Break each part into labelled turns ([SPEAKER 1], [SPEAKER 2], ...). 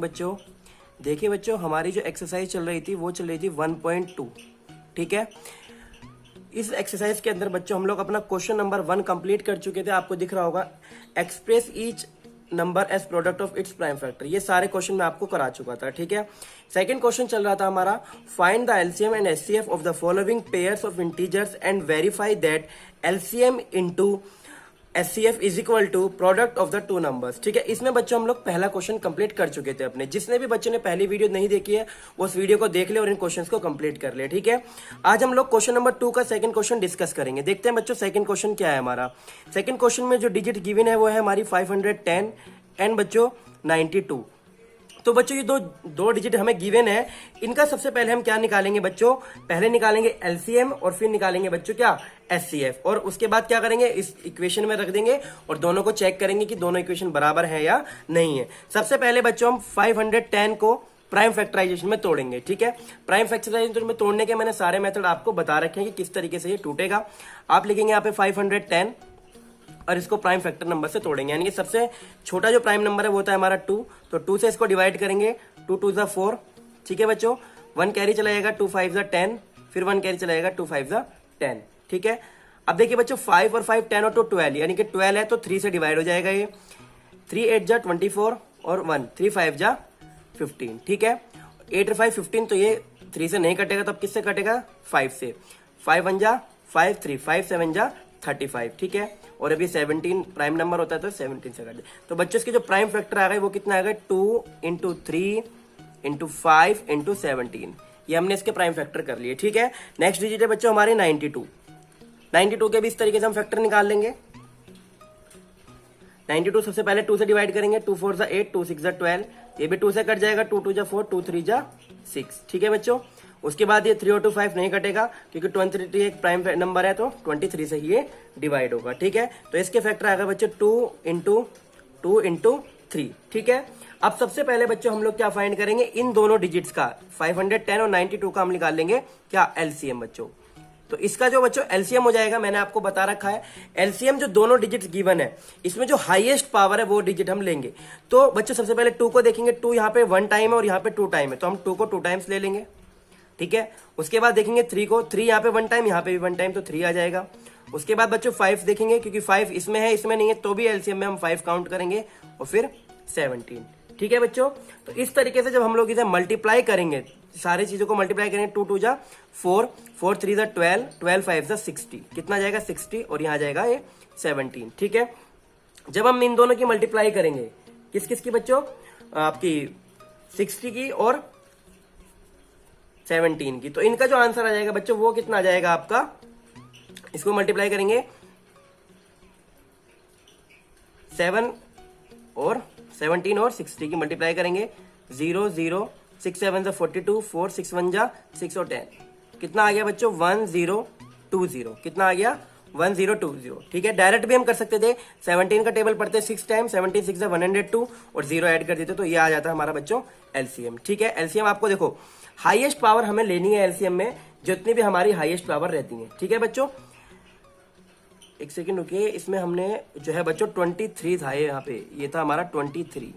[SPEAKER 1] Morning बच्चों। देखिए बच्चों, हमारी जो एक्सरसाइज चल रही थी वो चल रही थी 1.2। ठीक है, इस एक्सरसाइज के अंदर बच्चों हम लोग अपना क्वेश्चन नंबर 1 कंप्लीट कर चुके थे। आपको दिख रहा होगा, express each number as product of its prime factor. ये सारे क्वेश्चन मैं आपको करा चुका था। ठीक है, सेकंड क्वेश्चन चल रहा था हमारा, find the LCM and HCF of the following pairs of integers and verify that LCM into HCF is equal to product of the two numbers. ठीक है, इसमें बच्चों हम लोग पहला क्वेश्चन कंप्लीट कर चुके थे अपने। जिसने भी बच्चों ने पहली वीडियो नहीं देखी है वो उस वीडियो को देख ले और इन क्वेश्चंस को कंप्लीट कर ले। ठीक है, आज हम लोग क्वेश्चन नंबर 2 का सेकंड क्वेश्चन डिस्कस करेंगे। देखते हैं बच्चों सेकंड क्वेश्चन क्या है हमारा। सेकंड क्वेश्चन में जो डिजिट गिवन है वो है हमारी 510 एंड बच्चों 92। तो बच्चों ये दो डिजिट हमें गिवन है, इनका सबसे पहले हम क्या निकालेंगे बच्चों, पहले निकालेंगे एलसीएम और फिर निकालेंगे बच्चों क्या, एचसीएफ। और उसके बाद क्या करेंगे, इस इक्वेशन में रख देंगे और दोनों को चेक करेंगे कि दोनों इक्वेशन बराबर है या नहीं है। सबसे पहले बच्चों हम 510 को प्राइम फैक्टराइजेशन में तोड़ेंगे। ठीक है, प्राइम फैक्टराइजेशन में तोड़ने के मैंने सारे मेथड आपको बता रखे हैं कि किस तरीके से ये टूटेगा। आप लिखेंगे यहाँ पे 510 और इसको प्राइम फैक्टर नंबर से तोड़ेंगे, यानी कि सबसे छोटा जो प्राइम नंबर है वो होता है हमारा 2, तो 2 से इसको डिवाइड करेंगे, 2 2 जा 4। ठीक है बच्चों, 1 कैरी चला जाएगा, 2 5 जा 10, फिर 1 कैरी चला जाएगा, 2 5 जा 10। ठीक है, अब देखिए बच्चों 5 और 5 10 और 2 12, यानी कि 12 है तो 3 से डिवाइड हो जाएगा ये, 3 8 जा 24 और 1 3 5 जा 15। ठीक है, 8 और 5 15, तो ये 3 से नहीं कटेगा तो अब किससे कटेगा, 5 से। 5 1 जा 5 3, 5 7 जा 35। ठीक है, और अभी 17 प्राइम नंबर होता है तो 17 से कट दे। तो बच्चों इसके जो प्राइम फैक्टर आ गए वो कितना आ गए, 2 इंटू 3 इंटू 5 इंटू 17। ये हमने इसके प्राइम फैक्टर कर लिए। ठीक है, नेक्स्ट डिजिट है बच्चों हमारी 92। 92 के भी इस तरीके से हम फैक्टर निकाल लेंगे। 92 सबसे पहले 2 से डिवाइड करेंगे, 2 4 जा 8, 2 6 जा 12, ये भी 2 से कट जाएगा, 2 2 जा 4, 2 3 जा 6। ठीक है बच्चों, उसके बाद ये 3 और 2 5 नहीं कटेगा क्योंकि 23 एक प्राइम नंबर है तो 23 से ये डिवाइड होगा। ठीक है, तो इसके फैक्टर आएगा बच्चों 2 इंटू 3। ठीक है, अब सबसे पहले बच्चों हम लोग क्या फाइंड करेंगे, इन दोनों डिजिट्स का 510 और 92 का हम निकाल लेंगे क्या, एलसीएम बच्चों। तो इसका जो बच्चों एलसीएम हो जाएगा, मैंने आपको बता रखा है एलसीएम जो दोनों डिजिट गिवन है इसमें जो हाईएस्ट पावर है वो डिजिट हम लेंगे। तो बच्चों सबसे पहले 2 को देखेंगे, 2 यहाँ पे 1 टाइम है और यहाँ पे 2 टाइम है, तो हम 2 को 2 टाइम्स ले लेंगे। ठीक है, उसके बाद देखेंगे 3 को, 3 यहाँ पे 1 टाइम, यहाँ पे भी 1 टाइम, तो 3 आ जाएगा। उसके बाद बच्चों 5 देखेंगे, क्योंकि 5 इसमें है इसमें नहीं है तो भी एलसीएम में हम 5 काउंट करेंगे, और फिर 17। ठीक है बच्चों, तो इस तरीके से जब हम लोग इसे मल्टीप्लाई करेंगे, सारी चीजों को मल्टीप्लाई करेंगे, 2 2 जा 4, 4 3 जा 12, 12 5 जा 60, कितना जाएगा 60, और यहाँ जाएगा ये 17। ठीक है, जब हम इन दोनों की मल्टीप्लाई करेंगे, किस किस की बच्चों, आपकी 60 की और 17 की, तो इनका जो आंसर आ जाएगा बच्चों वो कितना आ जाएगा आपका, इसको मल्टीप्लाई करेंगे 7 और 17 और 60 की मल्टीप्लाई करेंगे, 0 0 6 7 जा 42, 4 6 1 जा 6 और 10, कितना आ गया बच्चों 1020, कितना आ गया 1020। ठीक है, डायरेक्ट भी हम कर सकते थे, 17 का टेबल पढ़ते 6 टाइम, 17 6 जा 102 और 0 ऐड कर देते तो ये आ जाता है हमारा बच्चों एलसीएम। ठीक है, एलसीएम आपको देखो हाईएस्ट पावर हमें लेनी है एलसीएम में, जितनी भी हमारी हाईएस्ट पावर रहती है। ठीक है बच्चों, एक सेकंड रुकिए, इसमें हमने जो है बच्चों 23 था, ये यहाँ पे ये था हमारा 23,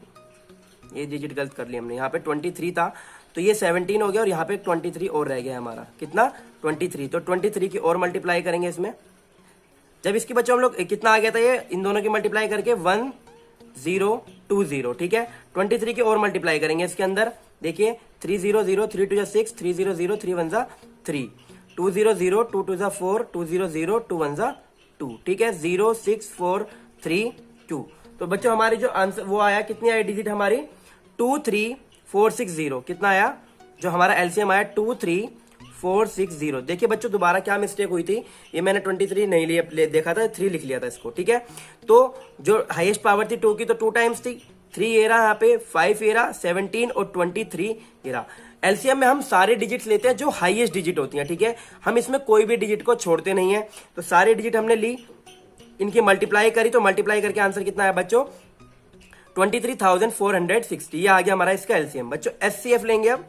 [SPEAKER 1] ये डिजिट गलत कर लिया हमने, यहाँ पे 23 था तो ये 17 हो गया और यहाँ पे 23 और रह गया हमारा, कितना 23, तो 23 की और मल्टीप्लाई करेंगे इसमें। जब इसकी बच्चों हम लोग कितना आ गया था ये, इन दोनों की मल्टीप्लाई करके 1020। ठीक है, 23 की और मल्टीप्लाई करेंगे इसके अंदर, देखिए 3 0 0 3 2 6, 3 0 0 3 1 3, 2 0 0 2 2 4, 2 0 0 2 1 2। ठीक है, 0 6 4 3 2। तो बच्चों हमारी जो आंसर वो आया, कितनी आई डिजिट हमारी 23460, कितना आया, जो हमारा एलसीएम आया 23460। देखिए बच्चों दोबारा क्या मिस्टेक हुई थी, ये मैंने 23 नहीं लिया, देखा था 3 लिख लिया था इसको। ठीक है, तो जो हाईएस्ट पावर थी 2 की तो 2 टाइम्स थी, 3 ये रहा यहाँ पे, 5 ये रहा, 17 और 23 ये रहा। एलसीएम में हम सारे डिजिट्स लेते हैं जो हाईएस्ट डिजिट होती हैं। ठीक है, हम इसमें कोई भी डिजिट को छोड़ते नहीं है, तो सारे डिजिट हमने ली, इनकी मल्टीप्लाई करी, तो मल्टीप्लाई करके आंसर कितना आया बच्चों 23,460, ये आ गया हमारा इसका एलसीएम। बच्चों एचसीएफ लेंगे, अब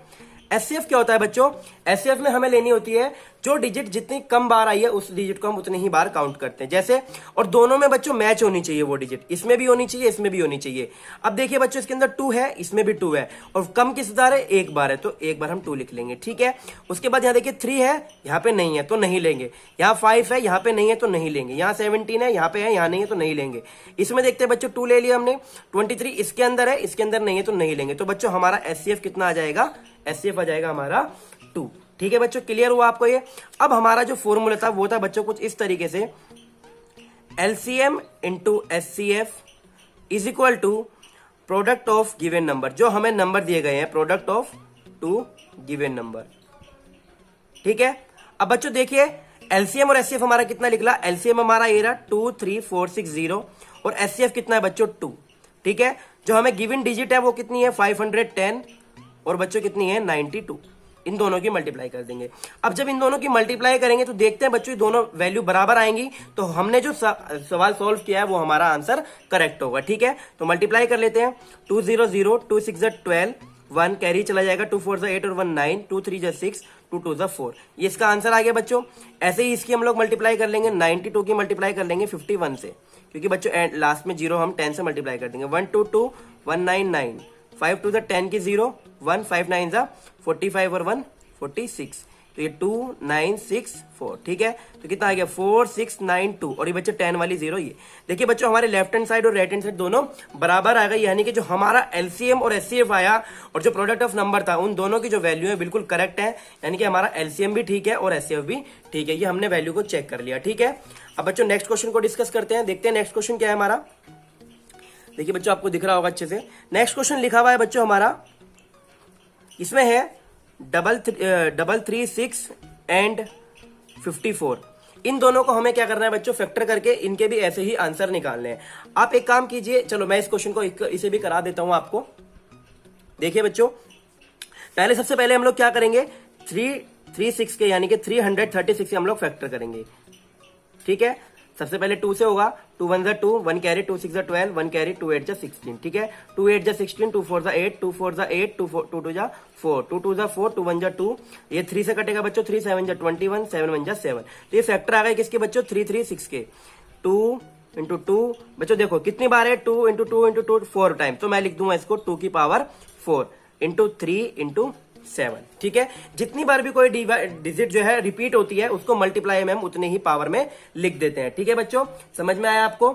[SPEAKER 1] एचसीएफ क्या होता है बच्चों? एचसीएफ में हमें लेनी होती है जो डिजिट जितनी कम बार आई है उस डिजिट को हम उतनी ही बार काउंट करते हैं, जैसे, और दोनों में बच्चों मैच होनी चाहिए वो डिजिट, इसमें भी होनी चाहिए इसमें भी होनी चाहिए। अब देखिए बच्चों इसके अंदर 2 है, इसमें भी 2 है, और कम किस बार है? एक बार है, तो एक बार हम 2 लिख लेंगे, ठीक है। उसके बाद यहाँ देखिए 3 है, यहाँ पे नहीं है तो नहीं लेंगे, यहाँ 5 है, यहाँ पे नहीं है तो नहीं लेंगे, यहाँ 17 है, यहाँ पे है, यहाँ नहीं है तो नहीं लेंगे। इसमें देखते हैं बच्चों 2 ले लिया हमने, 23 इसके अंदर है, इसके अंदर नहीं है तो नहीं लेंगे। तो बच्चों हमारा एचसीएफ कितना आ जाएगा? एचसीएफ आ जाएगा हमारा 2। ठीक है बच्चों, क्लियर हुआ आपको ये? अब हमारा जो फॉर्मूला था वो था बच्चों कुछ इस तरीके से, LCM into HCF is equal to product of given number, जो हमें नंबर दिए गए हैं, प्रोडक्ट ऑफ 2 गिवन नंबर। ठीक है, अब बच्चों देखिए एलसीएम और एचसीएफ हमारा कितना निकला? एलसीएम हमारा ये रहा 23460 और एचसीएफ कितना है बच्चों? 2। ठीक है, जो हमें गिवन डिजिट है वो कितनी है? 510 और बच्चों कितनी है? 92। इन दोनों की मल्टीप्लाई कर देंगे। अब जब इन दोनों की मल्टीप्लाई करेंगे तो देखते हैं बच्चों ये दोनों वैल्यू बराबर आएंगी, तो हमने जो सवाल सॉल्व किया है वो हमारा आंसर करेक्ट होगा। ठीक है, तो मल्टीप्लाई कर लेते हैं। 2 0 0, 2 6 12, 1 कैरी चला जाएगा, 2 4 8 और 1 9, 2 3 6, 2 2 4। ये इसका आंसर आ गया बच्चों। ऐसे ही इसकी हम लोग मल्टीप्लाई कर लेंगे, 92 की मल्टीप्लाई कर लेंगे 51 से, क्योंकि बच्चों लास्ट में 0 हम 10 से मल्टीप्लाई कर देंगे। 1 2 2, 1 9 9, 5 2 10 की 0, 1 5 9 45 और 1 46, तो ये 2 9 6 4। ठीक है, तो कितना आ गया? 4 6 9 2, और ये बच्चों 10 वाली 0। ये देखिए बच्चों हमारे लेफ्ट हैंड साइड और राइट हैंड साइड दोनों बराबर आ गई, यानी कि जो हमारा एलसीएम और एचसीएफ आया और जो प्रोडक्ट ऑफ नंबर था उन दोनों की जो वैल्यू है बिल्कुल करेक्ट है, यानी कि हमारा एलसीएम भी ठीक है और एचसीएफ भी ठीक है। ये हमने वैल्यू को चेक कर लिया। ठीक है, अब बच्चों नेक्स्ट क्वेश्चन को डिस्कस करते हैं, देखते हैं नेक्स्ट क्वेश्चन क्या है हमारा। देखिए बच्चों आपको दिख रहा होगा अच्छे से, नेक्स्ट क्वेश्चन लिखा हुआ है बच्चों हमारा, इसमें है 336 एंड 54। इन दोनों को हमें क्या करना है बच्चों? फैक्टर करके इनके भी ऐसे ही आंसर निकालने हैं। आप एक काम कीजिए, चलो मैं इस क्वेश्चन को इसे भी करा देता हूं आपको। देखिए बच्चों, पहले सबसे पहले हम लोग क्या करेंगे? 336 के यानी कि 336 के हम लोग फैक्टर करेंगे। ठीक है, सबसे पहले 2 से होगा, 2 1 2, 1 कैरी, 2 6 12, 1 कैरी, 2 8 16। ठीक है, 2 8 16, 2 4 8, 2 4 8, 2 2 4, 2 2 4, 2 1 2, ये 3 से कटेगा बच्चों, 3 7 21, 7 1 7। तो ये फैक्टर आ गए किसके बच्चों? 336 के। 2 इंटू 2 बच्चों देखो कितनी बार है? 2 इंटू 2 इंटू 2 4 टाइम, तो मैं लिख दूंगा इसको 2 की पावर 4 इंटू 3 इंटू 7। ठीक है, जितनी बार भी कोई डिजिट जो है रिपीट होती है उसको मल्टीप्लाई में हम उतने ही पावर में लिख देते हैं। ठीक है बच्चों, समझ में आया आपको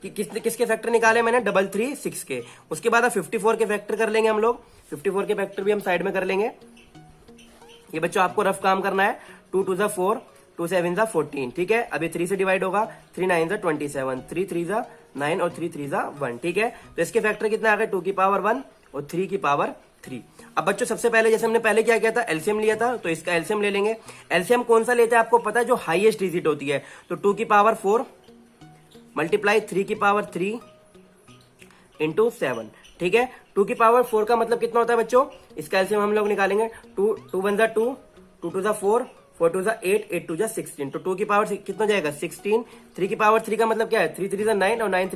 [SPEAKER 1] कि किसके फैक्टर निकाले मैंने? 336 के। उसके बाद 54 के फैक्टर कर लेंगे हम लोग, 54 के फैक्टर भी हम साइड में कर लेंगे। ये बच्चों आपको रफ काम करना है। 2 2 4, 2 7 14। ठीक है, अभी 3 से डिवाइड होगा, 3 9 27, 3 3 9 और 3 3 1। ठीक है, तो इसके फैक्टर कितने आ गए? 2 की पावर 1 और 3 की पावर 3। अब बच्चों सबसे पहले जैसे हमने पहले क्या किया था? एलसीएम लिया था, तो इसका एलसीएम ले लेंगे। एलसीएम कौन सा लेते हैं आपको पता है? जो हाईएस्ट डिजिट होती है। तो 2 की पावर 4 मल्टीप्लाई 3 की पावर 3 इंटू 7। ठीक है, 2 की पावर 4 का मतलब कितना होता है बच्चों? इसका एलसीएम हम लोग निकालेंगे। 2 1 2, 2 2 4, 4 2 8, 8 2 16। तो 2 की पावर कितना जाएगा? 16। 3 की पावर 3 का मतलब क्या है? 3 3 9 और 9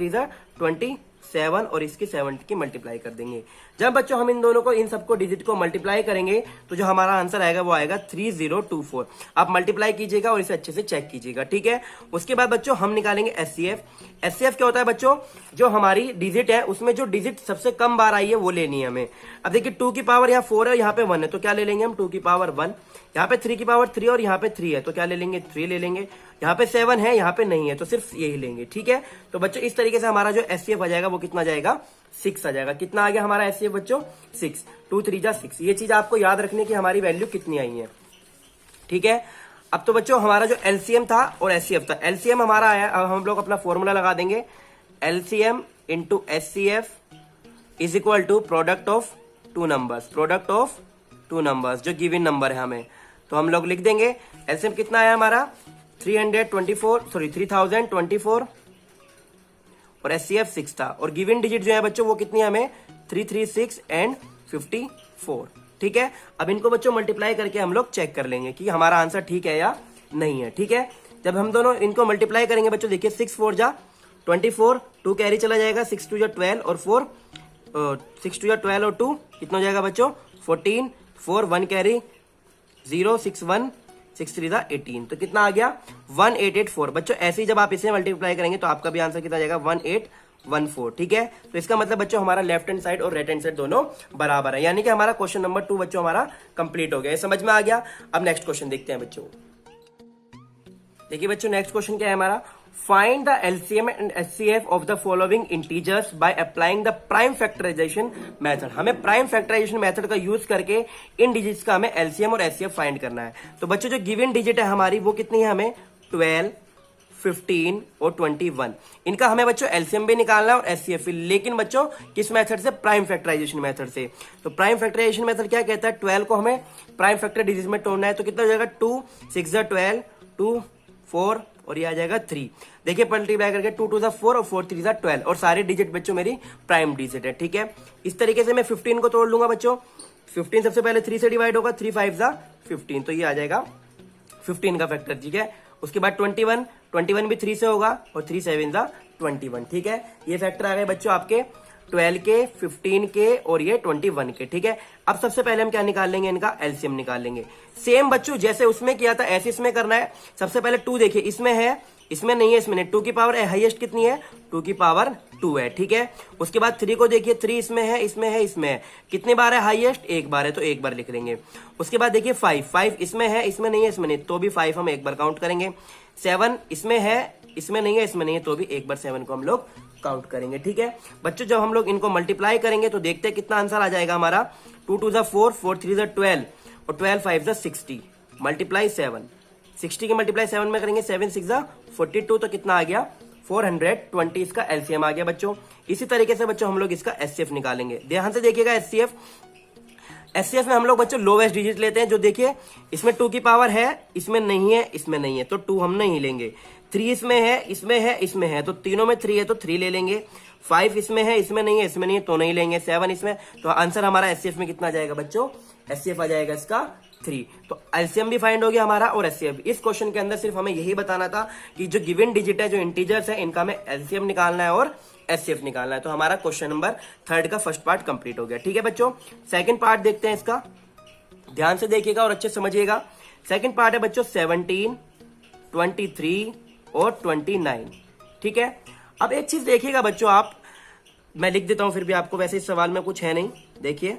[SPEAKER 1] 3 27, और इसकी 7 की मल्टीप्लाई कर देंगे। जब बच्चों हम इन दोनों को, इन सबको डिजिट को मल्टीप्लाई करेंगे तो जो हमारा आंसर आएगा वो आएगा 3024। आप मल्टीप्लाई कीजिएगा और इसे अच्छे से चेक कीजिएगा। ठीक है, उसके बाद बच्चों हम निकालेंगे एचसीएफ। एचसीएफ क्या होता है बच्चों? जो हमारी डिजिट है उसमें जो डिजिट सबसे कम बार आई है वो लेनी है हमें। अब देखिए 2 की पावर यहाँ 4 है, यहाँ पे 1 है, तो क्या ले लेंगे हम? 2 की पावर 1। यहाँ पे 3 की पावर 3 और यहाँ पे 3 है, तो क्या ले लेंगे? 3 ले लेंगे। यहाँ पे 7 है, यहाँ पे नहीं है, तो सिर्फ यही लेंगे। ठीक है, तो बच्चों इस तरीके से हमारा जो एचसीएफ आ जाएगा वो कितना जाएगा? 6 आ जाएगा। कितना आ गया हमारा एचसीएफ बच्चों? 6। 2 3 6। ये चीज आपको याद रखने की हमारी वैल्यू कितनी आई है। ठीक है, अब तो बच्चों हमारा जो एलसीएम था और एचसीएफ था, एलसीएम हमारा आया, अब हम लोग अपना फॉर्मूला लगा देंगे। LCM into HCF is equal to product of 2 numbers, product of 2 numbers जो गिवन नंबर है हमें, तो हम लोग लिख देंगे एलसीएम कितना आया हमारा? 3024 और एचसीएफ 6 था, और गिवन डिजिट जो है बच्चों वो कितनी है हमें? 336 एंड 54। ठीक है, अब इनको बच्चों मल्टीप्लाई करके हम लोग चेक कर लेंगे कि हमारा आंसर ठीक है या नहीं है। ठीक है, जब हम दोनों इनको मल्टीप्लाई करेंगे बच्चों, देखिए 6 4 जा 24, 2 कैरी चला जाएगा, 6 2 12 और 4, 6 2 12 और 2 कितना हो जाएगा बच्चों? 14, 4 1 कैरी 0 6 1 6 3 18, तो कितना आ गया 1884। बच्चों ऐसे ही जब आप इसे मल्टीप्लाई करेंगे तो आपका भी आंसर कितना जाएगा 1814। ठीक है, तो इसका मतलब बच्चों हमारा लेफ्ट हैंड साइड और राइट हैंड साइड दोनों बराबर है, यानी कि हमारा क्वेश्चन नंबर 2 बच्चों हमारा कंप्लीट हो गया। समझ में आ गया। अब नेक्स्ट क्वेश्चन देखते हैं बच्चों। देखिए बच्चों नेक्स्ट क्वेश्चन क्या है हमारा, find the LCM and HCF of the following integers by applying the prime factorisation method. हमें प्राइम फैक्टराइजेशन मेथड का यूज करके इन डिजिट्स का हमें एलसीएम और एचसीएफ फाइंड करना है। तो बच्चों जो गिवन डिजिट है हमारी वो कितनी है, हमें 12 15 और 21। इनका हमें बच्चों एलसीएम भी निकालना है और एचसीएफ भी, लेकिन बच्चों किस मेथड से, प्राइम फैक्टराइजेशन मेथड से। तो प्राइम फैक्टराइजेशन मेथड क्या कहता है, 12 को हमें प्राइम फैक्टर डिजिट में तोड़ना है, तो कितना हो जाएगा 2 6 12 2 4 और ये आ जाएगा 3। देखिए मल्टीप्लाई करके 2 2 4 और 4 3 12 और सारे डिजिट बच्चों मेरी प्राइम डिजिट है। ठीक है, इस तरीके से मैं 15 को तोड़ लूंगा बच्चों। 15 सबसे पहले 3 से डिवाइड होगा, 3 5 15, तो ये आ जाएगा 15 का फैक्टर। ठीक है, उसके बाद 21 भी 3 से होगा और 3 7 21। ठीक है, ये फैक्टर आ गए बच्चों आपके 12 के, 15 के और ये 21 के। ठीक है, अब सबसे पहले हम क्या निकाल लेंगे, इनका एलसीएम निकाल लेंगे। सेम बच्चों जैसे उसमें किया था ऐसे इसमें करना है। सबसे पहले 2 देखिए, इसमें है, इसमें नहीं है, इसमें नहीं। 2 की पावर हाईएस्ट कितनी है, 2 की पावर 2 है। ठीक है, उसके बाद 3 को देखिए, 3 इसमें है, इसमें है, इसमें है। कितनी बार है हाईएस्ट, एक बार है, तो एक बार लिख लेंगे। उसके बाद देखिए 5 इसमें है, इसमें नहीं है, इसमें नहीं, तो भी 5 हम एक बार काउंट करेंगे। 7 इसमें है, इसमें नहीं है, इसमें नहीं है, तो भी एक बार 7 को हम लोग काउंट करेंगे। ठीक है बच्चों, जब हम लोग इनको मल्टीप्लाई करेंगे तो देखते हैं कितना आंसर आ जाएगा हमारा। 2 2 4 4 3 12 और 12 5 60 मल्टीप्लाई 7, 60 के मल्टीप्लाई 7 में करेंगे, 7 6 42, तो कितना आ गया 420। इसका एलसीएम आ गया बच्चों। इसी तरीके से बच्चों हम लोग इसका एचसीएफ निकालेंगे। ध्यान से देखिएगा, एचसीएफ में हम लोग बच्चों लोवेस्ट डिजिट लेते हैं। जो देखिए इसमें 2 की पावर है, इसमें नहीं है, इसमें नहीं है, तो 2 हम नहीं लेंगे। 3 इसमें है, इसमें है, इसमें है, तो तीनों में 3 है तो 3 ले लेंगे। 5 इसमें है, इसमें नहीं है, इसमें नहीं है, तो नहीं लेंगे। 7 इसमें, तो आंसर हमारा एचसीएफ में कितना आ जाएगा बच्चों, एचसीएफ आ जाएगा इसका 3। तो एलसीएम भी फाइंड हो गया हमारा और एचसीएफ। इस क्वेश्चन के अंदर सिर्फ हमें यही बताना था कि जो गिवन डिजिट है, जो इंटीजर्स है, इनका हमें एलसीएम निकालना है और एचसीएफ निकालना है। तो हमारा क्वेश्चन नंबर 3 का फर्स्ट पार्ट कंप्लीट हो गया। ठीक है बच्चों, सेकंड पार्ट देखते हैं इसका। ध्यान से देखिएगा और अच्छे समझिएगा। सेकंड पार्ट है बच्चों 17 23 और 29। ठीक है, अब एक चीज देखिएगा बच्चों आप, मैं लिख देता हूं फिर भी आपको, वैसे इस सवाल में कुछ है नहीं। देखिए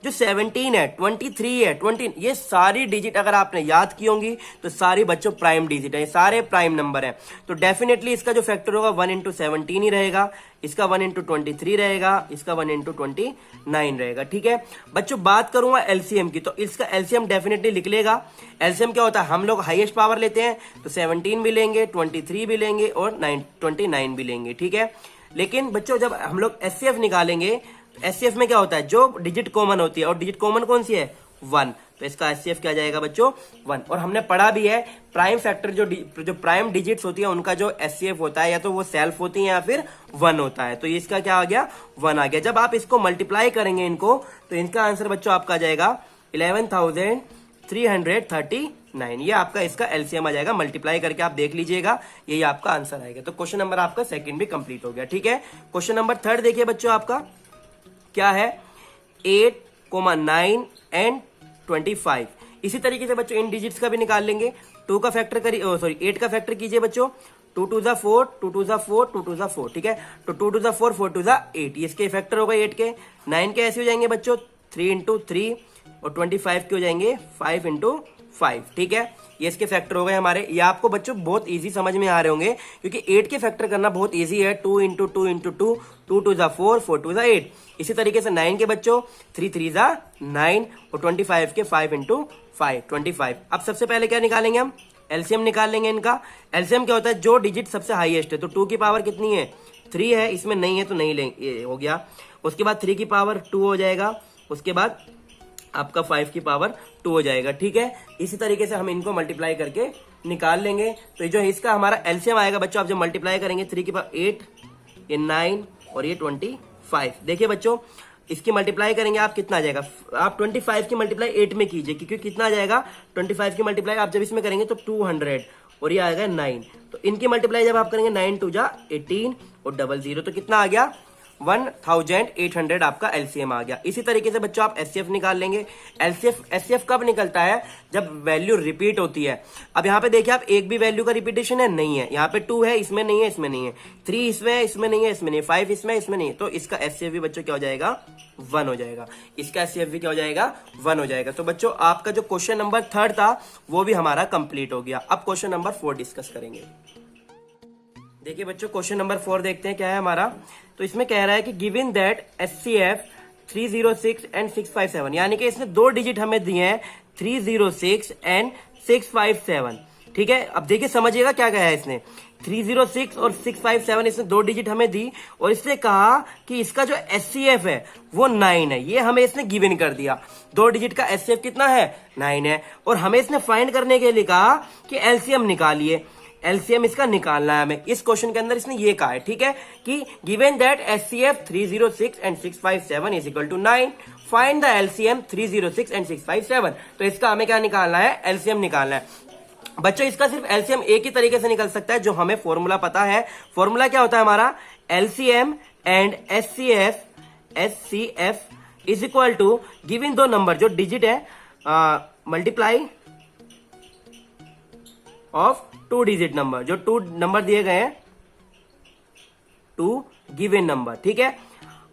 [SPEAKER 1] जो 17 है, 23 है, 20, ये सारी डिजिट अगर आपने याद की होंगी तो सारी बच्चों प्राइम डिजिट है, ये सारे प्राइम नंबर है। तो डेफिनेटली इसका जो फैक्टर होगा 1 इंटू 17 ही रहेगा, इसका 1 इंटू 23 रहेगा, इसका 1 इंटू 29 रहेगा। ठीक है बच्चों, बात करूंगा एलसीएम की, तो इसका एलसीएम डेफिनेटली लिख लेगा। एलसीएम क्या होता है, हम लोग हाईएस्ट पावर लेते हैं तो 17 भी लेंगे, 23 भी लेंगे और 29 भी लेंगे। ठीक है, लेकिन बच्चों जब हम लोग एचसीएफ निकालेंगे, एचसीएफ में क्या होता है, जो डिजिट कॉमन होती है, और डिजिट कॉमन कौन सी है, 1, तो इसका एचसीएफ क्या जाएगा बच्चों 1। और हमने पढ़ा भी है प्राइम फैक्टर, जो प्राइम डिजिट्स होती है उनका जो एचसीएफ होता है या तो वो सेल्फ होती है या फिर 1 होता है। तो इसका क्या आ गया 1 आ गया। जब आप इसको मल्टीप्लाई करेंगे इनको, तो इनका आंसर बच्चों आपका आ जाएगा 11,339। ये आपका इसका एलसीएम आ जाएगा। मल्टीप्लाई करके आप देख लीजिएगा, यही आपका आंसर आएगा। तो क्वेश्चन नंबर आपका सेकंड भी कंप्लीट हो गया। ठीक है, क्वेश्चन नंबर 3 देखिए बच्चों, आपका क्या है 8, 9 एंड 25। इसी तरीके से बच्चों इन डिजिट्स का भी निकाल लेंगे। 2 का फैक्टर करिए, 8 का फैक्टर कीजिए बच्चों। 2 2 4 2 2 4 2 2 4। ठीक है, तो 2 2 4 4 2 8, इसके फैक्टर हो गए 8 के। 9 के ऐसे हो जाएंगे बच्चों 3 इंटू 3 और 25 के हो जाएंगे 5 इंटू 5। ठीक है, ये इसके फैक्टर हो गए हमारे। ये आपको बच्चों बहुत इजी समझ में आ रहे होंगे, क्योंकि 8 के फैक्टर करना बहुत इजी है। 2 इंटू 2 इंटू 2, 2 2 4 4 2 8। इसी तरीके से 9 के बच्चों 3 3 9 और 25 के 5 इंटू 5 25। अब सबसे पहले क्या निकालेंगे हम, एलसीएम निकाल लेंगे इनका। एलसीएम क्या होता है, जो डिजिट सबसे हाईएस्ट है। तो 2 की पावर कितनी है, 3 है, इसमें नहीं है तो नहीं लेंगे, हो गया। उसके बाद 3 की पावर 2 हो जाएगा, उसके बाद आपका 5 की पावर 2 हो जाएगा। ठीक है, इसी तरीके से हम इनको मल्टीप्लाई करके निकाल लेंगे। तो ये जो इसका हमारा एलसीएम आएगा बच्चों, आप जब मल्टीप्लाई करेंगे 3 की पावर 8, ये 9 और ये 25। देखिए बच्चों, इसकी मल्टीप्लाई करेंगे आप, कितना आ जाएगा, आप 25 की मल्टीप्लाई 8 में कीजिए, क्योंकि कितना आ जाएगा 25 की मल्टीप्लाई आप जब इसमें करेंगे तो 200 और ये आएगा 9। तो इनकी मल्टीप्लाई जब आप करेंगे 9 2 18 और 00, तो कितना आ गया 1800 आपका एलसीएम आ गया। इसी तरीके से बच्चों आप एचसीएफ निकाल लेंगे। एचसीएफ कब निकलता है? जब वैल्यू रिपीट होती है। अब यहाँ पे देखिए आप, एक भी वैल्यू का रिपीटेशन है नहीं है। यहाँ पे 2 है, इसमें नहीं है, इसमें नहीं है। 3 इसमें है, इसमें नहीं है, इसमें नहीं है। 5 इसमें, इसमें नहीं है। तो इसका एचसीएफ भी बच्चों क्या हो जाएगा? 1 हो जाएगा। इसका एचसीएफ भी क्या हो जाएगा? 1 हो जाएगा। तो बच्चों आपका जो क्वेश्चन नंबर 3 था वो भी हमारा कंप्लीट हो गया। अब क्वेश्चन नंबर 4 डिस्कस करेंगे। देखिए बच्चों क्वेश्चन नंबर 4 देखते हैं क्या है हमारा। तो इसमें कह रहा है कि गिवन दैट एचसीएफ 306 एंड 657, यानी कि इसने 2 डिजिट हमें दिए हैं 306 एंड 657। ठीक है, अब देखिए समझिएगा क्या कहा है इसने। 306 और 657 इसने 2 डिजिट हमें दी और इसने कहा कि इसका जो एचसीएफ है वो 9 है। ये हमें इसने गिवन कर दिया। 2 डिजिट का एचसीएफ कितना है? 9 है। और हमें इसने फाइंड करने के लिए कहा कि एलसीएम निकालिए। एलसीएम इसका निकालना है हमें। इस क्वेश्चन के अंदर इसने ये कहा है, ठीक है, कि given that HCF 306 and 657 is equal to 9, find the LCM 306 and 657। तो इसका हमें क्या निकालना है? एलसीएम निकालना है। बच्चों इसका सिर्फ एलसीएम एक ही तरीके से निकल सकता है, जो हमें फॉर्मूला पता है। फॉर्मूला क्या होता है हमारा? LCM and HCF is equal to given 2 number जो डिजिट है मल्टीप्लाई ऑफ 2 डिजिट नंबर, जो 2 नंबर दिए गए हैं 2 गिवन नंबर। ठीक है,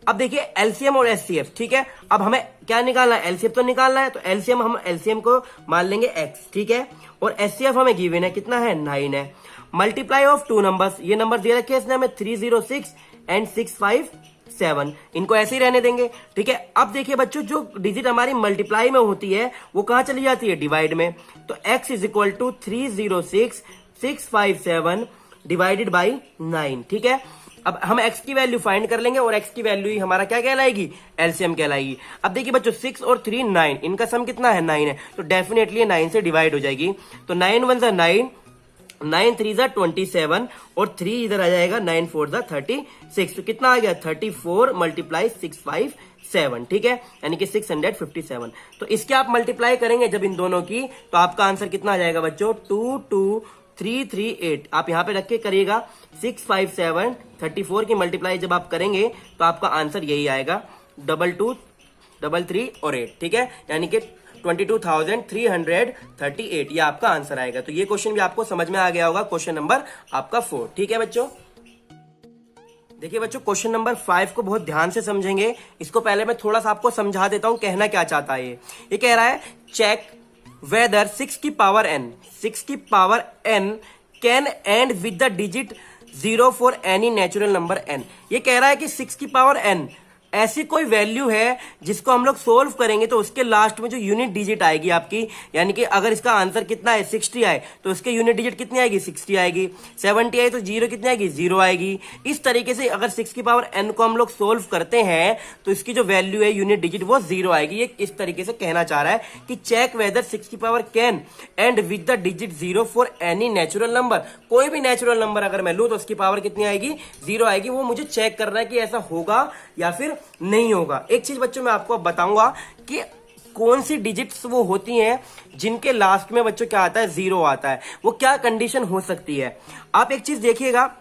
[SPEAKER 1] अब देखिए एलसीएम और एचसीएफ, ठीक है। अब हमें क्या निकालना है? एलसीएफ तो निकालना है, तो एलसीएम हम एलसीएम को मान लेंगे x, ठीक है, और एचसीएफ हमें गिवन है कितना है? 9 है। मल्टीप्लाई ऑफ 2 नंबर्स, ये नंबर दिए रखे इसने हमें 306 एंड 657, इनको ऐसे ही रहने देंगे। ठीक है, अब देखिए बच्चों जो डिजिट हमारी मल्टीप्लाई में होती है वो कहां चली जाती है? डिवाइड में। तो x is equal to 306 657 divided by 9। ठीक है, अब हम x की वैल्यू फाइंड कर लेंगे और x की वैल्यू ही हमारा क्या कहलाएगी? एलसीएम कहलाएगी। अब देखिए बच्चों 6 और 3 9, इनका सम कितना है? 9 है। तो डेफिनेटली 9 से डिवाइड हो जाएगी। तो 9 1 9, 9 3 27 और 3 इधर आ जाएगा, 9 4 36। तो कितना आ गया? 34 मल्टीप्लाई 657। ठीक है, यानी कि 657। तो इसके आप मल्टीप्लाई करेंगे जब इन दोनों की, तो आपका आंसर कितना आ जाएगा बच्चों? 22338। आप यहां पे रख के करिएगा 657, 34 की मल्टीप्लाई जब आप करेंगे तो आपका आंसर यही आएगा 22 33 और 8। ठीक है, यानी कि 22,338 ये आपका आंसर आएगा। तो ये क्वेश्चन भी आपको समझ में आ गया होगा, क्वेश्चन नंबर आपका 4। ठीक है बच्चों, देखिए बच्चों क्वेश्चन नंबर 5 को बहुत ध्यान से समझेंगे। इसको पहले मैं थोड़ा सा आपको समझा देता हूं कहना क्या चाहता है। ये कह रहा है चेक वेदर 6 की power n can and with the digit 0 for any natural number n। ये कह रहा है कि 6 की पावर n ऐसी कोई वैल्यू है जिसको हम लोग सोल्व करेंगे तो उसके लास्ट में जो यूनिट डिजिट आएगी आपकी, यानी कि अगर इसका आंसर कितना है 60 आए तो उसके यूनिट डिजिट कितनी आएगी? 60 आएगी। 70 आए तो 0 कितनी आएगी? 0 आएगी। इस तरीके से अगर 6 की पावर n को हम लोग सोल्व करते हैं तो इसकी जो वैल्यू है यूनिट डिजिट वो 0 आएगी। ये इस तरीके से कहना चाह रहा है कि चेक वेदर 6 की power can and with the digit 0 for any natural number. कोई भी नेचुरल नंबर अगर मैं लूं तो उसकी पावर कितनी आएगी? 0 आएगी। वो मुझे चेक करना है कि ऐसा होगा या फिर नहीं होगा। एक चीज बच्चों मैं आपको बताऊंगा कि कौन सी डिजिट्स वो होती हैं जिनके लास्ट में बच्चों क्या आता है? 0 आता है। वो क्या कंडीशन हो सकती है? आप एक चीज देखिएगा,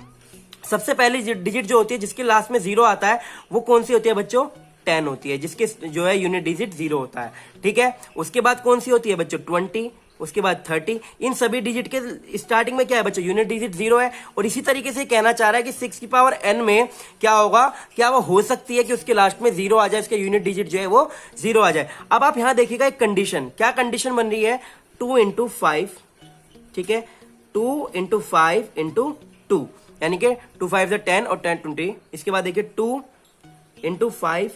[SPEAKER 1] सबसे पहली डिजिट जो होती है जिसके लास्ट में 0 आता है वो कौन सी होती है बच्चों? 10 होती है, जिसके जो है यूनिट डिजिट 0 होता है। ठीक है, उसके बाद कौन सी होती है बच्चों? 20, उसके बाद 30। इन सभी डिजिट के स्टार्टिंग में क्या है बच्चों? यूनिट डिजिट 0 है। और इसी तरीके से कहना चाह रहा है कि 6 की पावर n में क्या होगा? क्या वो हो सकती है कि उसके लास्ट में 0 आ जाए, उसके यूनिट डिजिट जो है वो 0 आ जाए। अब आप यहां देखिएगा एक कंडीशन, क्या कंडीशन बन रही है? 2 × 5, ठीक है, 2 × 5 × 2, यानी कि 2 5 10 और 10 20। इसके बाद देखिए 2 × 5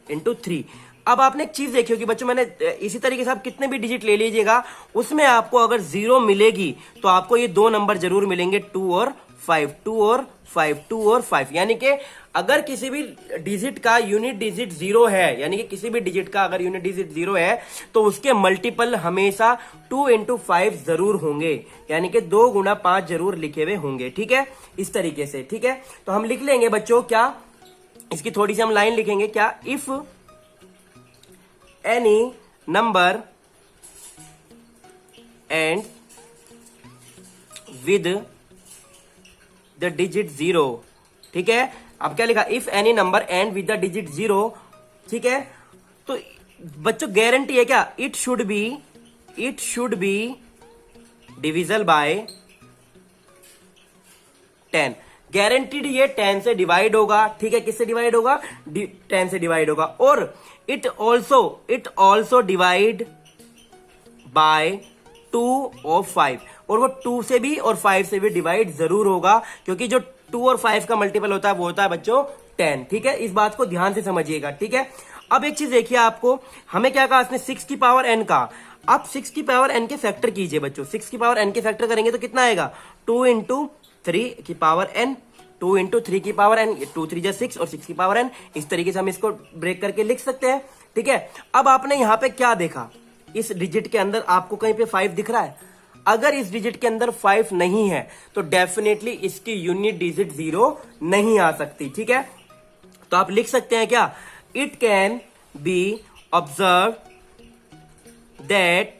[SPEAKER 1] × 3। अब आपने एक चीज देखी होगी बच्चों, मैंने इसी तरीके से आप कितने भी डिजिट ले लीजिएगा उसमें आपको अगर 0 मिलेगी तो आपको ये 2 नंबर जरूर मिलेंगे, 2 और 5, 2 और 5, 2 और 5। यानी कि अगर किसी भी डिजिट का यूनिट डिजिट 0 है, यानी कि किसी भी डिजिट का अगर यूनिट डिजिट 0 है तो उसके मल्टीपल हमेशा 2 × 5 जरूर होंगे, यानी कि 2 × 5 जरूर लिखे हुए होंगे। ठीक है, इस तरीके से। ठीक है, तो हम लिख लेंगे बच्चों, क्या इसकी थोड़ी सी हम लाइन लिखेंगे, क्या? If any number and with the digit 0, ठीक है, अब क्या लिखा, if any number and with the digit 0, ठीक है, तो बच्चों गारंटी है क्या, it should be divisible by 10, guaranteed ये 10 से डिवाइड होगा, ठीक है, किससे डिवाइड होगा, 10 से डिवाइड होगा। और इट ऑल्सो डिवाइड बाय 2 और 5, और वो 2 से भी और 5 से भी डिवाइड जरूर होगा, क्योंकि जो 2 और 5 का मल्टीपल होता है वो होता है बच्चों 10, ठीक है, इस बात को ध्यान से समझिएगा, ठीक है। अब एक चीज देखिए, आपको हमें क्या कहा इसने, 6 की पावर n का, आप 6 की पावर n के फैक्टर कीजिए बच्चों, 6 की पावर n के फैक्टर करेंगे तो कितना आएगा, 2 इंटू 3 की पावर n, 2 इंटू 3 की पावर n, 2 3 6 और 6 की पावर n, इस तरीके से हम इसको ब्रेक करके लिख सकते हैं, ठीक है। अब आपने यहां पे क्या देखा, इस डिजिट के अंदर आपको कहीं पे 5 दिख रहा है, अगर इस डिजिट के अंदर 5 नहीं है तो डेफिनेटली इसकी यूनिट डिजिट 0 नहीं आ सकती, ठीक है। तो आप लिख सकते हैं क्या, it can be observe that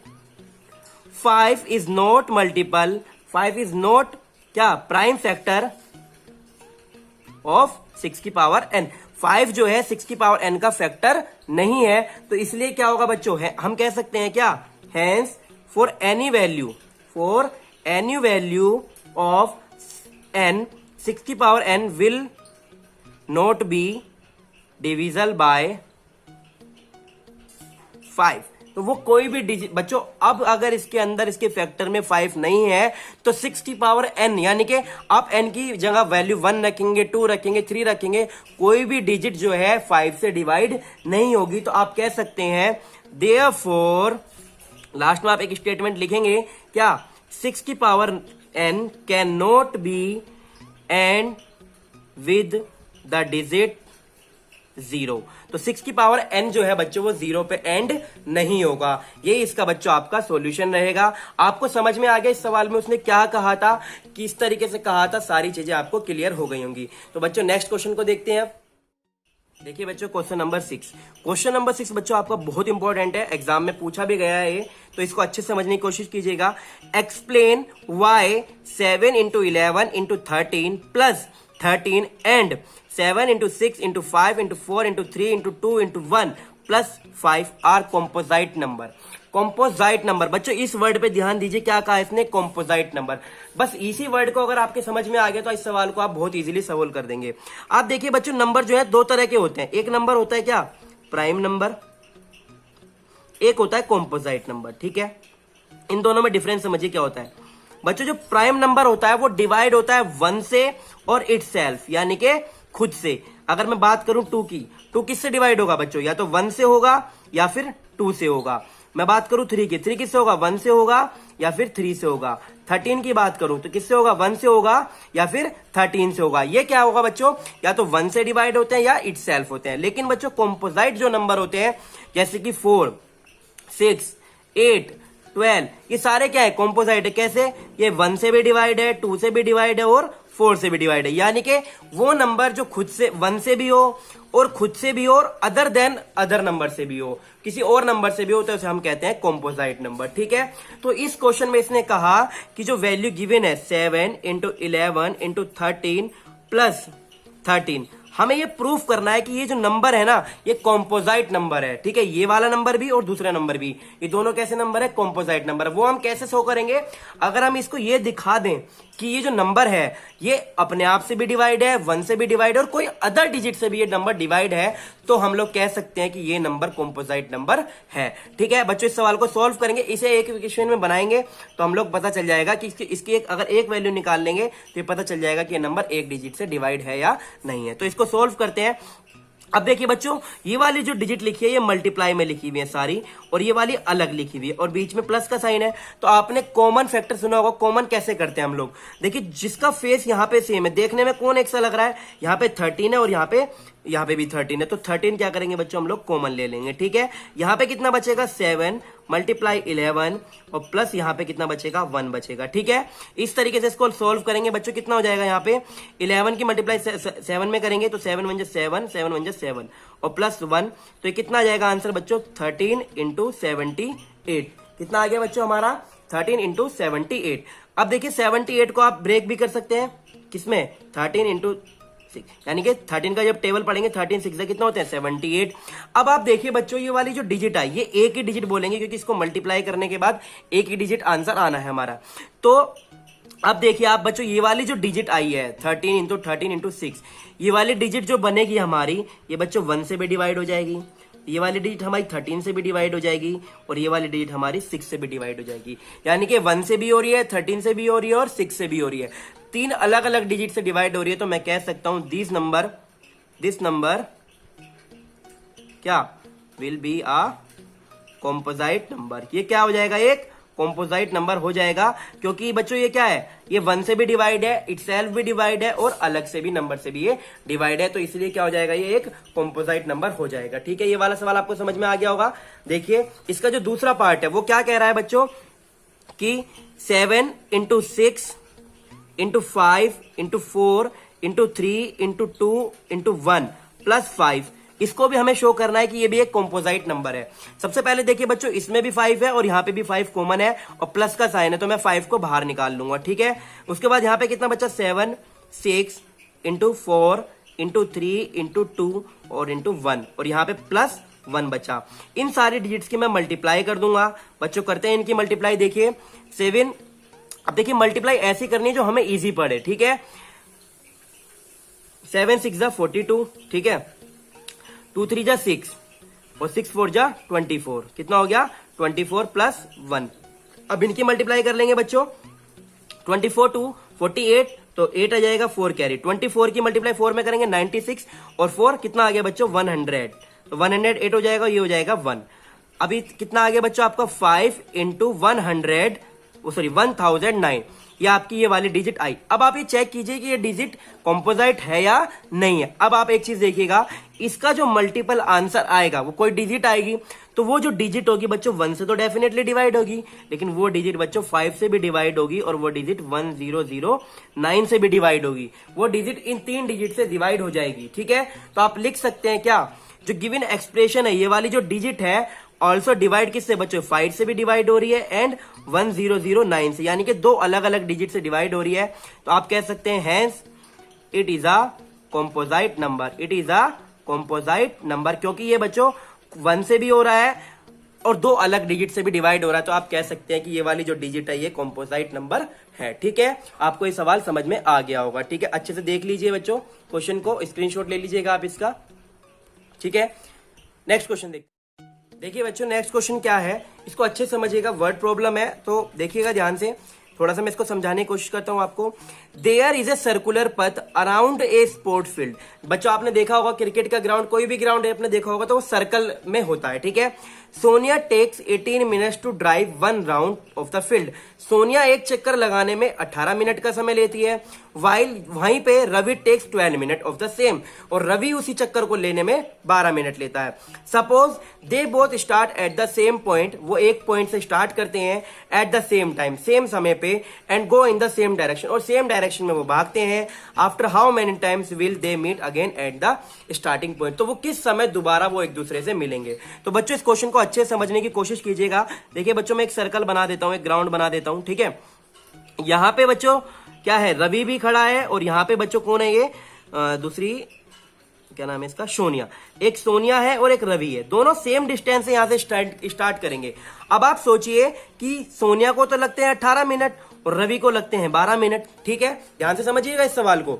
[SPEAKER 1] 5 is not multiple, 5 is not क्या, प्राइम फैक्टर ऑफ 6 की पावर n, 5 जो है 6 की पावर n का फैक्टर नहीं है, तो इसलिए क्या होगा बच्चों, है हम कह सकते हैं क्या, hence for any value of n, 6 की power n will not be divisible by 5, तो वो कोई भी डिजिट बच्चों, अब अगर इसके अंदर इसके फैक्टर में 5 नहीं है तो 6 की पावर n, यानी कि आप n की जगह वैल्यू 1 रखेंगे, 2 रखेंगे, 3 रखेंगे, कोई भी डिजिट जो है 5 से डिवाइड नहीं होगी। तो आप कह सकते हैं देयरफॉर, लास्ट में आप एक स्टेटमेंट लिखेंगे क्या, 6 की power n can not be and with the digit 0, तो 6 की पावर n जो है बच्चों वो 0 पे एंड नहीं होगा। ये इसका बच्चों आपका सॉल्यूशन रहेगा। आपको समझ में आ गया इस सवाल में उसने क्या कहा था, किस तरीके से कहा था, सारी चीजें आपको क्लियर हो गई होंगी। तो बच्चों नेक्स्ट क्वेश्चन को देखते हैं। देखिए बच्चों क्वेश्चन नंबर 6, क्वेश्चन नंबर 6 बच्चों आपका बहुत इंपॉर्टेंट है, एग्जाम में पूछा भी गया है, तो इसको अच्छे से समझने की कोशिश कीजिएगा। Explain why 7 into 11 into 13 plus 13 and 7 into 6 into 5 into 4 into 3 into 2 into 1 plus 5 are composite number. Composite number बच्चों, इस वर्ड पे ध्यान दीजिए, क्या कहा इसने, कॉम्पोजाइट नंबर। बस इसी वर्ड को अगर आपके समझ में आ गया तो इस सवाल को आप बहुत इजीली सॉल्व कर देंगे। आप देखिए बच्चों, नंबर जो है दो तरह के होते हैं, एक नंबर होता है क्या, प्राइम नंबर, एक होता है कॉम्पोजाइट नंबर, ठीक है। इन दोनों में डिफरेंस समझिए क्या होता है बच्चों। जो प्राइम नंबर होता है वो डिवाइड होता है 1 से और इटसेल्फ, यानी कि खुद से। अगर मैं बात करूं 2 की, 2 किससे डिवाइड होगा बच्चों, या तो 1 से होगा या फिर 2 से होगा। मैं बात करूं 3 की, 3 किससे होगा, 1 से होगा या फिर 3 से होगा। 13 की बात करूं तो किससे होगा, 1 से होगा या फिर 13 से होगा। ये क्या होगा बच्चों, या तो 1 से डिवाइड होते हैं या इटसेल्फ होते हैं। लेकिन बच्चों कॉम्पोजाइट जो नंबर होते हैं, जैसे कि 4, 6, 8, 12, ये सारे क्या है, कॉम्पोजाइट है। कैसे, ये 1 से भी डिवाइड है, 2 से भी डिवाइड है और 4 से भी डिवाइड है। यानी कि वो नंबर जो खुद से 1 से भी हो और खुद से भी हो और अदर देन अदर नंबर से भी हो, किसी और नंबर से भी हो, तो उसे हम कहते हैं कॉम्पोजाइट नंबर, ठीक है। तो इस क्वेश्चन में इसने कहा कि जो वैल्यू गिवन है 7 इंटू 11 इंटू 13 प्लस 13, हमें ये प्रूफ करना है कि ये जो नंबर है ना ये कॉम्पोजाइट नंबर है, ठीक है। ये वाला नंबर भी और दूसरा नंबर भी, ये दोनों कैसे नंबर है, कॉम्पोजाइट नंबर। वो हम कैसे शो करेंगे, अगर हम इसको ये दिखा दें कि ये जो नंबर है ये अपने आप से भी डिवाइड है, 1 से भी डिवाइड है और कोई अदर डिजिट से भी ये नंबर डिवाइड है, तो हम लोग कह सकते हैं कि ये नंबर कॉम्पोजाइट नंबर है, ठीक है। बच्चों इस सवाल को सॉल्व करेंगे, इसे एक इक्वेशन में बनाएंगे तो हम लोग पता चल जाएगा कि इसकी अगर एक वैल्यू निकाल लेंगे तो ये पता चल जाएगा कि ये नंबर एक डिजिट से डिवाइड है या नहीं है। तो इसको सॉल्व करते हैं। अब देखिए बच्चों, ये वाली जो डिजिट लिखी है ये मल्टीप्लाई में लिखी हुई है सारी, और ये वाली अलग लिखी हुई है और बीच में प्लस का साइन है। तो आपने कॉमन फैक्टर सुना होगा, कॉमन कैसे करते हैं हम लोग। देखिए जिसका फेस यहाँ पे सेम है, देखने में कौन एक सा लग रहा है, यहाँ पे 13 है और यहाँ पे भी 13 है, तो 13 क्या करेंगे बच्चों, हम लोग कॉमन ले लेंगे, ठीक है। यहाँ पे कितना बचेगा, 7 मल्टीप्लाई 11 और प्लस यहाँ पे कितना बचेगा, 1 बचेगा, ठीक है। इस तरीके से इसको सॉल्व करेंगे बच्चों, कितना हो जाएगा, यहाँ पे 11 की मल्टीप्लाई 7 में करेंगे तो 7 1 7, 7 1 7 और प्लस 1, तो ये कितना आ जाएगा आंसर बच्चों, 13 इंटू 78। कितना आ गया बच्चों हमारा, 13 इंटू 78। अब देखिए 78 को आप ब्रेक भी कर सकते हैं, किसमें, 13 इंटू यानी कि 13 का जब टेबल पढ़ेंगे 13 6 कितना होते हैं 78। अब आप देखिए बच्चों ये वाली जो डिजिट आई ये एक ही डिजिट बोलेंगे क्योंकि इसको मल्टीप्लाई करने के बाद एक ही डिजिट आंसर आना है हमारा। तो अब देखिए आप बच्चों ये वाली जो डिजिट आई है 13 इंटू 13 इंटू 6, ये वाली डिजिट जो बनेगी हमारी ये बच्चों 1 से भी डिवाइड हो जाएगी, ये वाली डिजिट हमारी 13 से भी डिवाइड हो जाएगी और ये वाली डिजिट हमारी 6 से भी डिवाइड हो जाएगी। यानी कि 1 से भी हो रही है, 13 से भी हो रही है और 6 से भी हो रही है। तीन अलग अलग डिजिट से डिवाइड हो रही है। तो मैं कह सकता हूं दिस नंबर क्या will be a composite number. ये क्या हो जाएगा, एक कॉम्पोजाइट नंबर हो जाएगा क्योंकि बच्चों ये क्या है, ये 1 से भी डिवाइड है, इटसेल्फ भी डिवाइड है और अलग से भी नंबर से भी ये डिवाइड है। तो इसलिए क्या हो जाएगा, ये एक कॉम्पोजाइट नंबर हो जाएगा। ठीक है, ये वाला सवाल आपको समझ में आ गया होगा। देखिए इसका जो दूसरा पार्ट है वो क्या कह रहा है बच्चों कि 7 into 6 into 5 into 4 into 3 into 2 into 1 plus 5, इसको भी हमें शो करना है कि ये भी एक कॉम्पोजाइट नंबर है। सबसे पहले देखिए बच्चों इसमें भी 5 है और यहाँ पे भी 5 कॉमन है और प्लस का साइन है तो मैं 5 को बाहर निकाल लूंगा। ठीक है, उसके बाद यहाँ पे कितना बचा 7 6 इंटू 4 इंटू 3 इंटू 2 और इंटू 1 और यहाँ पे प्लस 1 बचा। इन सारी डिजिट्स की मैं मल्टीप्लाई कर दूंगा। बच्चों करते हैं इनकी मल्टीप्लाई। देखिए 7, अब देखिए मल्टीप्लाई ऐसी करनी है जो हमें इजी पड़े। ठीक है, 7 6 जा 42, ठीक है, 2 3 जा 6 और 6 4 जा 24, कितना हो गया 24 प्लस 1। अब इनकी मल्टीप्लाई कर लेंगे बच्चों, 24 2 48 तो 8 आ जाएगा 4 कैरी, 24 की मल्टीप्लाई 4 में करेंगे 96 और 4 कितना आ गया बच्चों 100, तो 108 हो जाएगा, ये हो जाएगा 1। अभी कितना आ गया बच्चों आपका 5 इंटू 100 सॉरी 1009, ये आपकी ये वाली डिजिट आई। अब आप ये चेक कीजिए कि ये डिजिट कॉम्पोजाइट है या नहीं है। अब आप एक चीज देखिएगा, इसका जो मल्टीपल आंसर आएगा वो कोई डिजिट आएगी तो वो जो डिजिट होगी बच्चों 1 से तो डेफिनेटली डिवाइड होगी, लेकिन वो डिजिट बच्चों 5 से भी डिवाइड होगी और वो डिजिट 1009 से भी डिवाइड होगी। वो डिजिट इन 3 डिजिट से डिवाइड हो जाएगी। ठीक है, तो आप लिख सकते हैं क्या, जो गिवन एक्सप्रेशन है ये वाली जो डिजिट है ऑल्सो डिवाइड किससे बच्चों 5 से भी डिवाइड हो रही है एंड 1009 से, यानी कि 2 अलग अलग डिजिट से डिवाइड हो रही है। तो आप कह सकते हैं hence it is a composite number, it is a composite number, क्योंकि ये बच्चों 1 से भी हो रहा है और 2 अलग डिजिट से भी डिवाइड हो रहा है। तो आप कह सकते हैं कि ये वाली जो डिजिट है ये कॉम्पोजाइट नंबर है। ठीक है, आपको ये सवाल समझ में आ गया होगा। ठीक है, अच्छे से देख लीजिए बच्चों क्वेश्चन को, स्क्रीनशॉट ले लीजिएगा आप इसका। ठीक है, नेक्स्ट क्वेश्चन देखिए बच्चों, नेक्स्ट क्वेश्चन क्या है इसको अच्छे से समझिएगा, वर्ड प्रॉब्लम है तो देखिएगा ध्यान से। थोड़ा सा मैं इसको समझाने की कोशिश करता हूं आपको। देयर इज ए सर्कुलर पथ अराउंड ए स्पोर्ट फील्ड। बच्चों आपने देखा होगा क्रिकेट का ग्राउंड, कोई भी ग्राउंड आपने देखा होगा तो वो सर्कल में होता है। ठीक है, Sonia takes 18 minutes to drive 1 round of the field. Sonia एक चक्कर लगाने में 18 मिनट का समय लेती है, वहीं पे Ravi takes 12 minute of the same, और रवि उसी चक्कर को लेने में 12 मिनट लेता है। Suppose they both start at the same point, वो एक पॉइंट से स्टार्ट करते हैं at the same time, same समय पे, and go in the same direction, और सेम डायरेक्शन में वो भागते हैं। After how many times will they meet again at the starting point, तो वो किस समय दोबारा वो एक दूसरे से मिलेंगे। तो बच्चों इस क्वेश्चन को अच्छे से समझने की कोशिश कीजिएगा। देखिए बच्चों मैं एक सर्कल बना देता हूं, एक ग्राउंड बना देता हूं। ठीक है, यहां पे बच्चों क्या है, रवि भी खड़ा है और यहां पे बच्चों कौन है, ये दूसरी क्या नाम है इसका, सोनिया। एक सोनिया है और एक रवि है, दोनों सेम डिस्टेंस से यहां से स्टार्ट करेंगे। अब आप सोचिए कि सोनिया को तो लगते हैं 18 मिनट और रवि को लगते हैं 12 मिनट। ठीक है, ध्यान से समझिएगा इस सवाल को।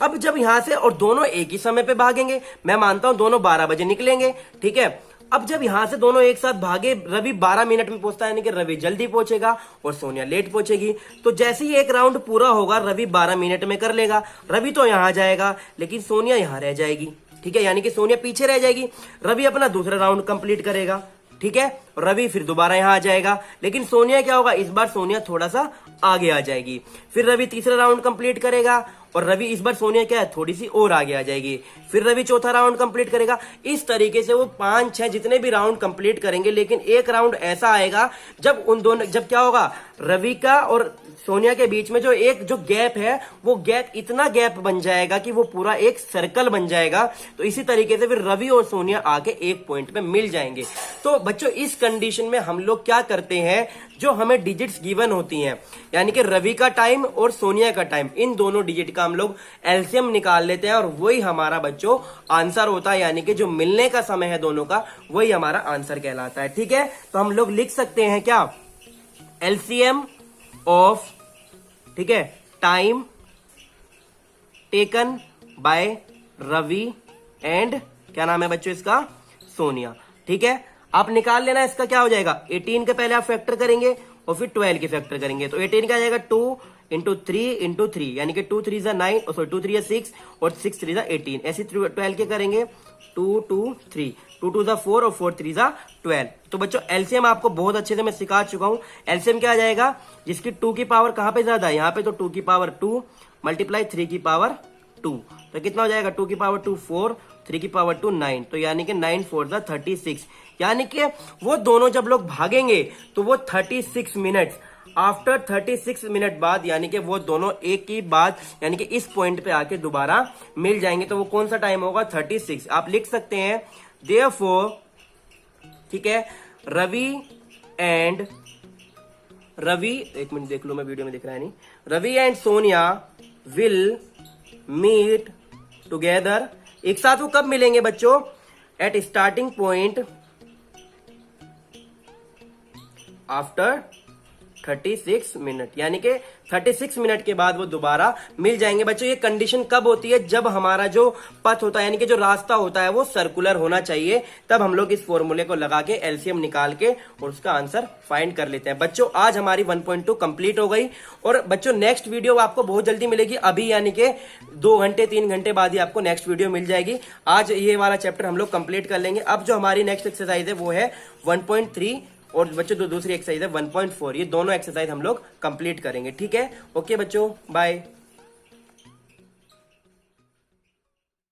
[SPEAKER 1] अब जब यहां से और दोनों एक ही समय पे भागेंगे, मैं मानता हूं दोनों 12 बजे निकलेंगे। ठीक है, अब जब यहां से दोनों एक साथ भागे, रवि 12 मिनट में पहुंचता है, यानी कि रवि जल्दी पहुंचेगा और सोनिया लेट पहुंचेगी। तो जैसे ही एक राउंड पूरा होगा रवि 12 मिनट में कर लेगा, रवि तो यहां जाएगा लेकिन सोनिया यहां रह जाएगी। ठीक है, यानी कि सोनिया पीछे रह जाएगी, रवि अपना दूसरा राउंड कंप्लीट करेगा। ठीक है, रवि फिर दोबारा यहां आ जाएगा, लेकिन सोनिया क्या होगा, इस बार सोनिया थोड़ा सा आगे आ जाएगी। फिर रवि तीसरा राउंड कंप्लीट करेगा और रवि इस बार सोनिया क्या है, थोड़ी सी और आगे आ जाएगी। फिर रवि चौथा राउंड कंप्लीट करेगा। इस तरीके से वो 5-6 जितने भी राउंड कंप्लीट करेंगे, लेकिन एक राउंड ऐसा आएगा जब क्या होगा, रवि का और सोनिया के बीच में जो गैप है, वो गैप इतना गैप बन जाएगा कि वो पूरा एक सर्कल बन जाएगा। तो इसी तरीके से फिर रवि और सोनिया आके एक पॉइंट पे मिल जाएंगे। तो बच्चों इस कंडीशन में हम लोग क्या करते हैं, जो हमें डिजिट्स गिवन होती हैं, यानी कि रवि का टाइम और सोनिया का टाइम, इन दोनों डिजिट का हम लोग एलसीएम निकाल लेते हैं और वही हमारा बच्चों आंसर होता है, यानी कि जो मिलने का समय है दोनों का, वही हमारा आंसर कहलाता है। ठीक है, तो हम लोग लिख सकते हैं क्या, एलसीएम ऑफ, ठीक है, time taken by Ravi and क्या नाम है बच्चों इसका, सोनिया। ठीक है, आप निकाल लेना, इसका क्या हो जाएगा, 18 के पहले आप फैक्टर करेंगे और फिर 12 के फैक्टर करेंगे। तो 18 का आ जाएगा 2 इंटू 3 इंटू 3, यानी कि 2 3 जा 9, सॉरी 2 3 6 और 6 3 जा 18। ऐसे 12 के करेंगे 2 2 3, 2 2 जा 4 और 4 3 जा 12। तो बच्चों एलसीएम आपको बहुत अच्छे से मैं सिखा चुका हूं। एलसीएम क्या आ जाएगा, जिसकी 2 की पावर कहां पे ज्यादा है, यहाँ पे, तो 2 की पावर 2 मल्टीप्लाई 3 की पावर 2, तो कितना हो जाएगा, 2 की पावर 2 4, 3 की पावर 2 9, तो यानी कि 9 4 जा 36। यानी कि वो दोनों जब लोग भागेंगे तो वो 36 मिनट, आफ्टर 36 मिनट बाद, यानी कि वो दोनों एक ही बाद, यानी कि इस पॉइंट पे आके दोबारा मिल जाएंगे। तो वो कौन सा टाइम होगा, 36। आप लिख सकते हैं देयरफॉर, ठीक है, रवि, एक मिनट देख लो, मैं वीडियो में दिख रहा है नहीं, Ravi and Sonia will meet together, एक साथ वो कब मिलेंगे बच्चों, at starting point after 36 minute, यानी कि 36 मिनट के बाद वो दोबारा मिल जाएंगे। बच्चों ये कंडीशन कब होती है, जब हमारा जो पथ होता है, यानी कि जो रास्ता होता है वो सर्कुलर होना चाहिए, तब हम लोग इस फॉर्मूले को लगा के एलसीएम निकाल के और उसका आंसर फाइंड कर लेते हैं। बच्चों आज हमारी 1.2 कंप्लीट हो गई और बच्चों नेक्स्ट वीडियो आपको बहुत जल्दी मिलेगी, अभी यानी कि 2 घंटे 3 घंटे बाद ही आपको नेक्स्ट वीडियो मिल जाएगी। आज ये वाला चैप्टर हम लोग कंप्लीट कर लेंगे। अब जो हमारी नेक्स्ट एक्सरसाइज है वो है 1.3 और बच्चों दूसरी एक्सरसाइज है 1.4, ये दोनों एक्सरसाइज हम लोग कंप्लीट करेंगे। ठीक है, ओके बच्चों, बाय।